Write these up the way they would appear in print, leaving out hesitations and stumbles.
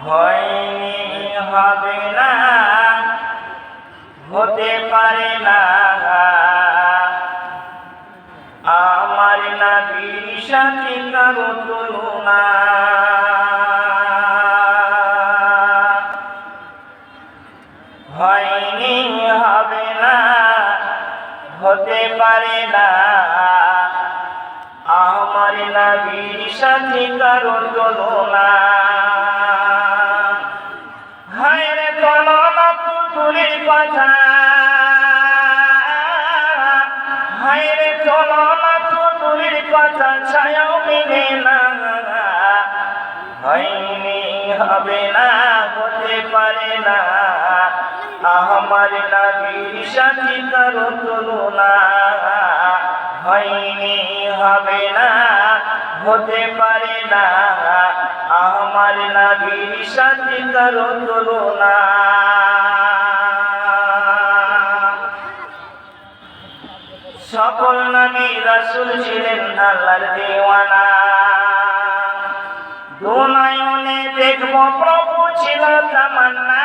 হয়নি, হবে না, হতে পারে না আমার নবীর সাথে কারো তুলনা। হয়নি, হবে না, হতে পারে না আমার নবীর সাথে কারো তুলনা। হায়রে তুলনা পুতুলের কথা, হায়রে তুলনা পুতুলের কথা ছায়াও মিলে না। হয়নি, হবে না, হতে পারে না আমার নবীর সাথে কারো তুলনা। হয়নি, হবে না, হতে পারে না আমার নবীর সাথে কারো তুলনা। সকল নবী রাসূল ছিলেন আল্লাহর দেওয়ানা। দু নয়নে দেখব প্রভু ছিল তামান্না।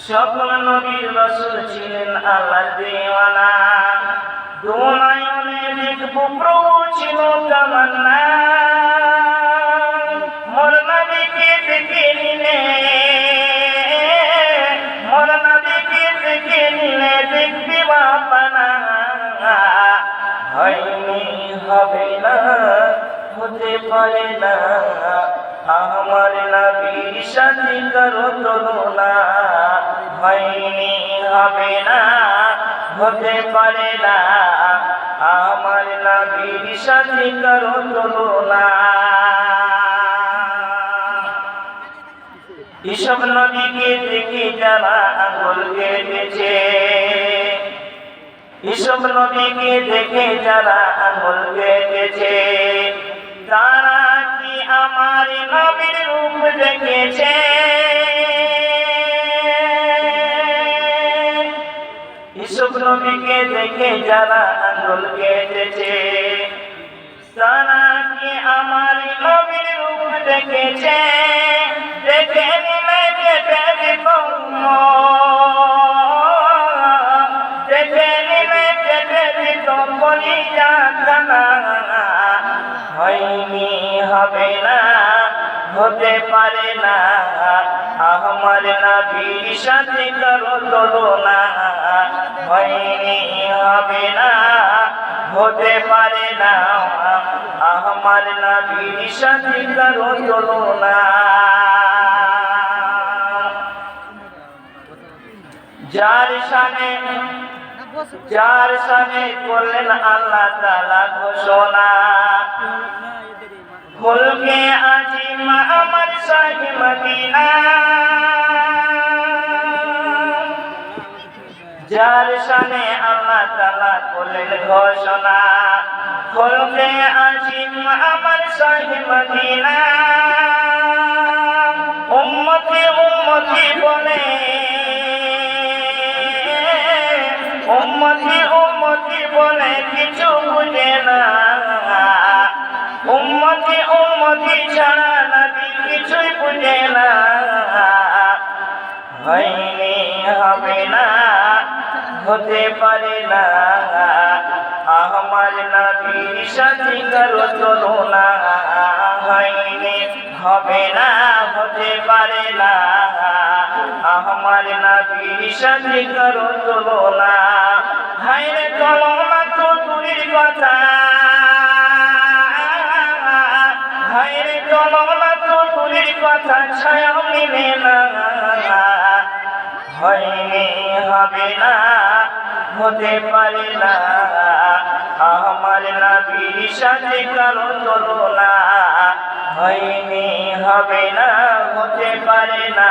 সকল নবী রাসূল ছিলেন আল্লাহর দেওয়ানা। দু নয়নে দেখব প্রভু ছিল তামান্না। মোর নবীকে দেখে নিলে, মোর নবীকে দেখে নিলে দেখবি বাপানা। হয়নি, হবে না, হতে পারে না আমার নবীর সাথে কারো তুলনা। হয়নি, হবে না, হতে পারে না আমার নবীর সাথে কারো তুলনা। এসব নবীকে দেখে যারা আঙ্গুল কেটেছে, এসব নবীকে দেখে যারা আঙ্গুল কেটেছে, তারা কি আমার নবীর রূপ দেখেছে? এসব নবীকে দেখে যারা আঙ্গুল কেটেছে, তারা কি আমার নবীর রূপ দেখেছে? দেখে নিলে কেটে দিব, দেখে নিলে কেটে দিব কলিজা খানা। হয়নি, হবে না, হতে পারে না আমার নবীর সাথে কারো তুলনা। হয়নি, হবে না, হতে পারে না আমার নবীর সাথে কারো তুলনা। যার শানে করলেন আল্লাহ তাআলা ঘোষণা, খুলকে আজিম আমার শাহে মদিনা। যার শানে আল্লাহ তাআলা করলেন ঘোষণা, খুলকে আজিম আমার শাহে মদিনা। উম্মতি উম্মতি বলে, উম্মতি উম্মতি বলে কিছু বুঝে না। উম্মতি উম্মতি ছাড়া নবী কিছুই বুঝে না। হয়নি, হবে না, হতে পারে না আমার নবীর সাথে কারো তুলনা। হয়নি, হবে না, হতে পারে না আমার নবীর সাথে কারো তুলনা। হায়রে তুলনা তো দূরের কথা, হায়রে তুলনা তো দূরের কথা ছায়াও মিলে না। হয়নি, হবে না, হতে পারে না আমার নবীর সাথে কারো তুলনা। হয়নি, হবে না, হতে পারে না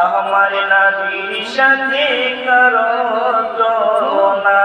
আমার নবীর সাথে কারো তুলনা।